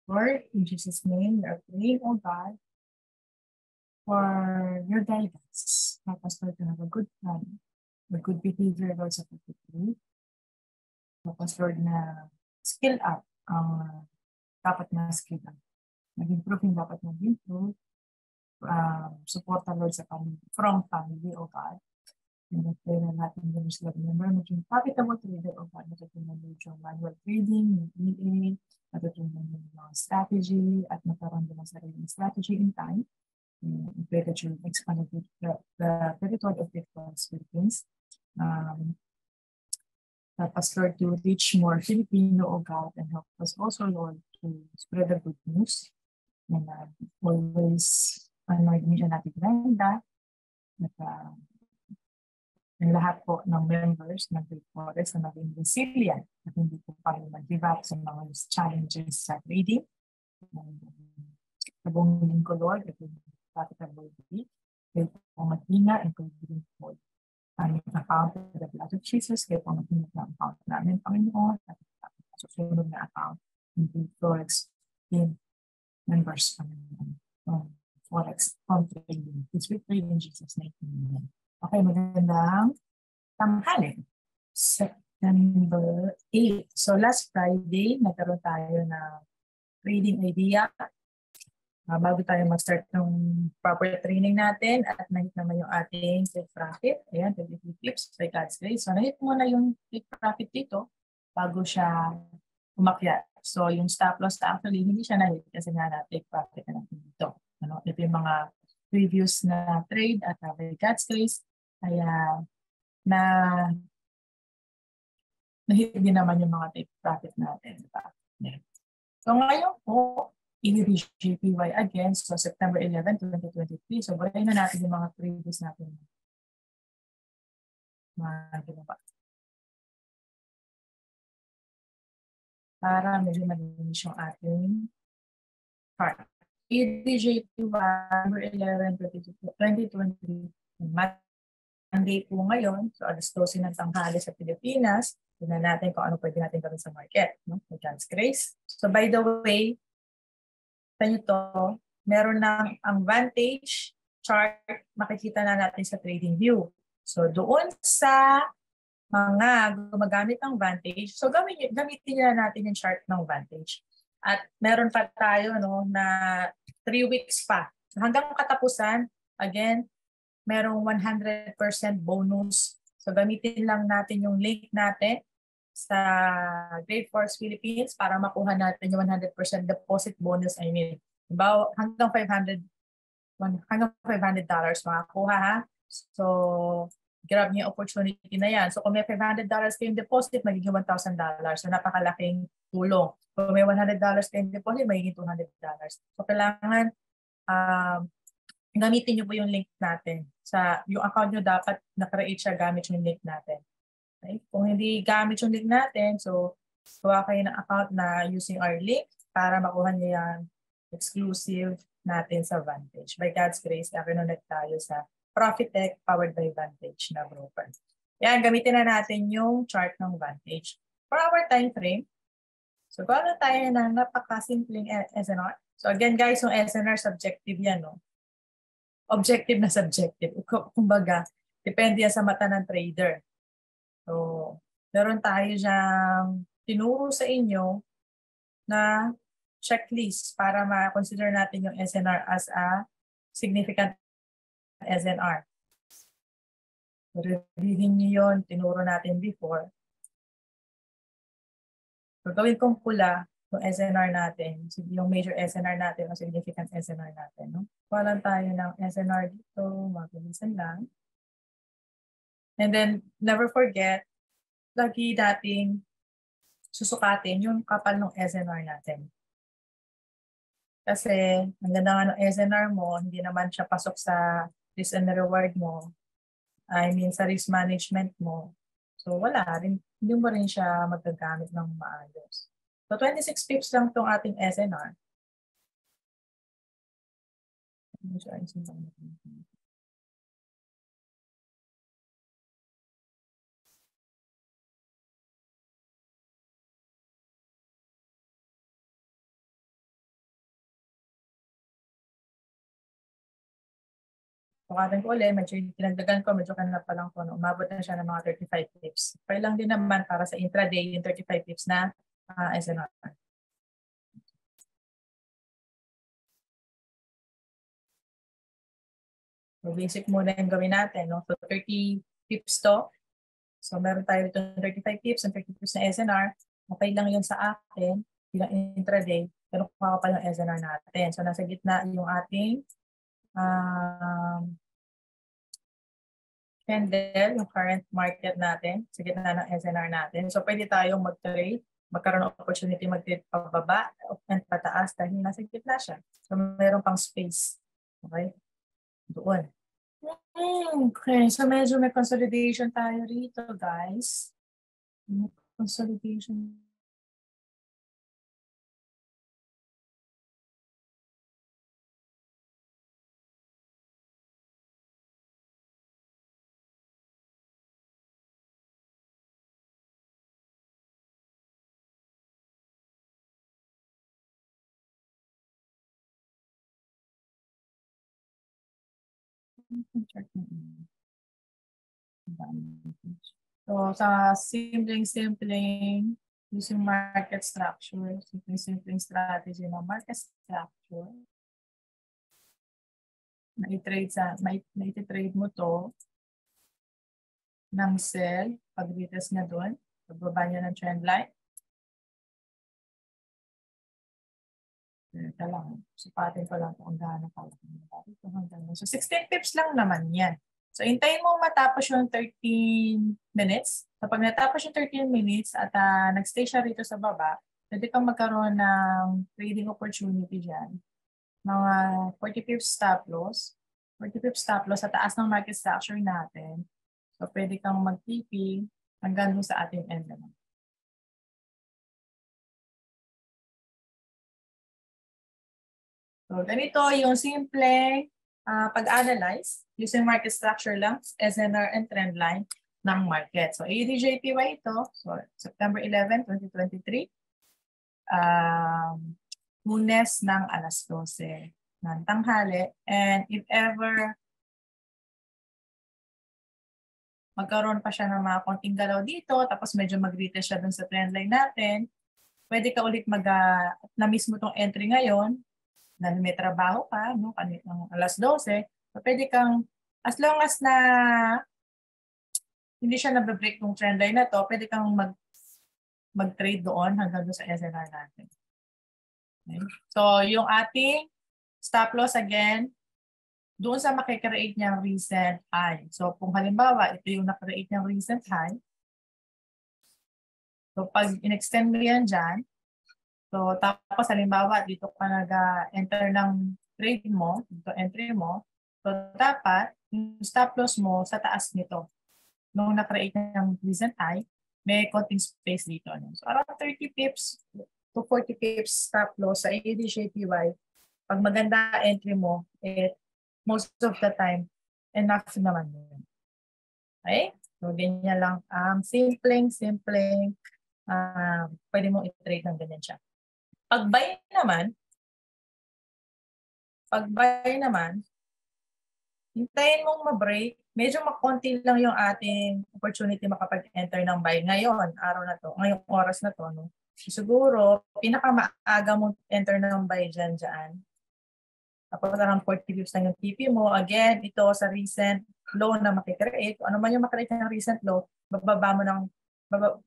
Lord, in Jesus' name, we are praying, oh God, for your guidance. Help us, Lord, to have a good plan, a good behavior, Lord, sa pagpipili. Help us, Lord, na skill up ang dapat na skill up. Mag-improve yung dapat mag-improve. Support, Lord, sa family, from family, oh God. And I pray na natin yung sila remember, maging profitable trader, oh God, matutunan yung manual trading, yung EA, matutunan yung mga strategy, at magkaroon din ng sariling strategy in time. I pray that you expand the territory of the Philippines. Help us, Lord, to reach more Filipino, oh God, and help us also, Lord, to spread the good news. And always, nag-mission natin Brenda, at ang lahat po ng members ng Great Forest na maging resilient at hindi po kami mag-give up sa mga challenges sa trading. Sa buong linggo, Lord, at yung profitable week, kayo po mag-ina and pag-giving po aming account with the blood of Jesus, kayo po mag-ina ng account namin, Panginoon, at susunod na account ng Great Forest team members Panginoon from Forex, from trading. It's with praise in Jesus' name. Amen. Okay, magandang tanghali. September 8. So last Friday, nagkaroon tayo ng trading idea. Bago tayo mag-start ng proper training natin at nahit naman yung ating take profit. Ayan, 23 clips by God's grace. So nahit muna yung take profit dito bago siya umakyat. So yung stop loss actually hindi siya nahit kasi nga na take profit na natin dito. Ano, ito yung mga previous na trade at by God's grace. Kaya nahit din naman yung mga take profit natin. Diba? Yeah. So ngayon po, EDGPY again, so September 11, 2023. So bayan na natin yung mga previous natin. Ginawa. Para medyo malinis yung ating chart. EDGPY September 11, 2023. Monday po ngayon, so alas 12 ng tanghali sa Pilipinas. Tignan natin kung ano pwede natin gawin sa market. No? With God's grace. So by the way, to, meron ng ang Vantage chart, makikita na natin sa TradingView. So doon sa mga gumagamit ng Vantage, so gamitin na natin yung chart ng Vantage. At meron pa tayo na 3 weeks pa. Hanggang katapusan, again, merong 100% bonus. So gamitin lang natin yung link natin sa Great Forest Philippines para makuha natin yung 100% deposit bonus. I mean, diba, hanggang $500 makakuha ha. So grab niyo yung opportunity na yan. So kung may $500 kayong deposit, magiging $1,000. So napakalaking tulong. Kung may $100 kayong deposit, magiging $200. So kailangan gamitin niyo po yung link natin. Yung account niyo dapat na-create siya gamit yung link natin. Okay? Kung hindi gamit yung link natin, so gawa kayo ng account na using our link para makuha niyo yung exclusive natin sa Vantage. By God's grace, nakinulit tayo sa Profitec powered by Vantage na broker. Yan, gamitin na natin yung chart ng Vantage. For our time frame, so gawa tayo ng napakasimpleng SNR. So again guys, yung SNR subjective yan, no? Objective na subjective. Kumbaga, depende yan sa mata ng trader. So, meron tayo diyang tinuro sa inyo na checklist para ma-consider natin yung SNR as a significant SNR. So, reviewin niyo yun, tinuro natin before. So, gawin kong pula yung SNR natin, yung major SNR natin o significant SNR natin. No? Kuha tayo ng SNR dito, mabilisan lang. And then, never forget, lagi dating susukatin yung kapal ng SNR natin. Kasi, ang ganda nga ng SNR mo, hindi naman siya pasok sa risk and reward mo. I mean, sa risk management mo. So, wala rin. Hindi mo rin siya magagamit ng maayos. So, 26 pips lang itong ating SNR. Tukatin ko ulit, medyo tinagdagan ko, medyo kanina pa lang ko, no? Umabot na siya ng mga 35 pips. Okay lang din naman para sa intraday, yung 35 pips na SNR. So basic muna yung gawin natin. No? So 30 pips to. So meron tayo dito 35 pips and 30 pips na SNR. Okay lang yun sa akin bilang intraday. Pero kuha pa yung SNR natin. So nasa gitna yung ating candle, yung current market natin. Sa gitna ng SNR natin. So pwede tayong mag-trade. Magkaroon ng opportunity mag-trade pababa and pataas dahil nasa gitna siya. So meron pang space. Okay? Doon. Okay, so medyo may consolidation tayo rito, guys. May consolidation. So, sa simpleng using market structure, simpleng strategy ng market structure, mai-trade mo to ng sell, pag-retest niya doon, pagbaba niya ng trend line. Ito lang, supatin ko lang kung gaano kalaki. So, 16 pips lang naman yan. So, hintayin mo matapos yung 13 minutes. So, pag natapos yung 13 minutes at nagstay siya rito sa baba, pwede kang magkaroon ng trading opportunity dyan. Mga 40 pips stop loss. 40 pips stop loss sa taas ng market structure natin. So, pwede kang mag-TP hanggang sa ating end naman. So, ganito yung simple pag-analyze using market structure lang, SNR and trend line ng market. So, ADJPY ito. So, September 11, 2023. Lunes ng alas 12 ng tanghali. And if ever magkaroon pa siya ng mga konting galaw dito, tapos medyo mag-retest siya dun sa trend line natin, pwede ka ulit na-miss mo tong entry ngayon, na may trabaho ka, no, kanina alas 12, so pwede kang, as long as na hindi siya nabibreak ng trend line na to, pwede kang mag-trade doon hanggang doon sa SNR natin. Okay. So, yung ating stop loss again, doon sa makikreate niyang recent high. So, kung halimbawa, ito yung nakreate niyang recent high, so pag in-extend mo yan dyan, so tapos halimbawa, dito ka nag-enter ng trade mo, dito entry mo, so dapat yung stop loss mo sa taas nito. Nung na-create ng recent high, may konting space dito. So around 30 pips to 40 pips stop loss sa ADJPY. Pag maganda entry mo, most of the time, enough naman yun. Okay? So ganyan lang. Simpleng, pwede mong i-trade ng ganyan siya. Pag buy naman, hintayin mong ma-break. Medyo makonti lang yung ating opportunity makapag-enter ng buy ngayon, araw na to, ngayong oras na to. No? Siguro, pinakamaaga mong enter ng buy dyan. Tapos around 40 pips lang yung TP mo. Again, ito sa recent low na makikreate. Kung ano man yung makikreate ng recent low, bababa mo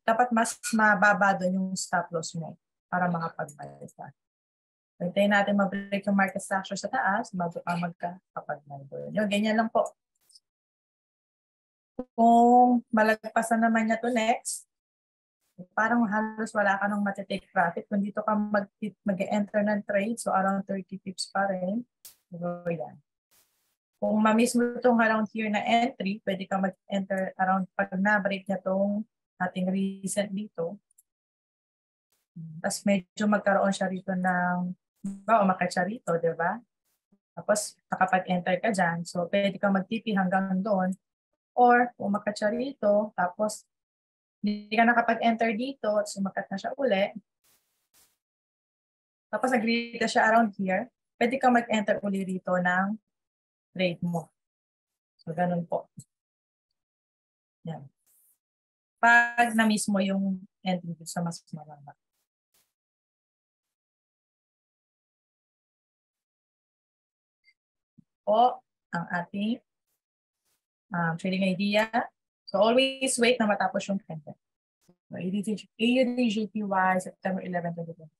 dapat mas mababa doon yung stop loss mo para makapag-buy ka. Hintayin natin ma-break yung market structure sa taas bago ka magkakapag-buy doon. Yun, ganyan lang po. Kung malagpasan naman niya to next, parang halos wala ka nang matitake profit. Kung dito ka mag-enter ng trade, so around 30 pips pa rin. So, yan. Kung ma-miss mo itong around here na entry, pwede ka mag-enter around pag na-break niya itong ating recent dito. Tapos medyo magkaroon siya rito ng, umakyat siya rito, di ba? Tapos nakapag-enter ka dyan, so pwede ka mag-TP hanggang doon. Or umakyat siya rito, tapos hindi ka nakapag-enter dito, at sumakat na siya uli. Tapos nag-retest siya around here, pwede ka mag-enter uli rito ng trade mo. So, ganun po. Yan. Pag na-miss mo yung entry sa mas mababa. Po ang ating trading idea. So always wait na matapos yung content. So ADJPY September 11, 2020.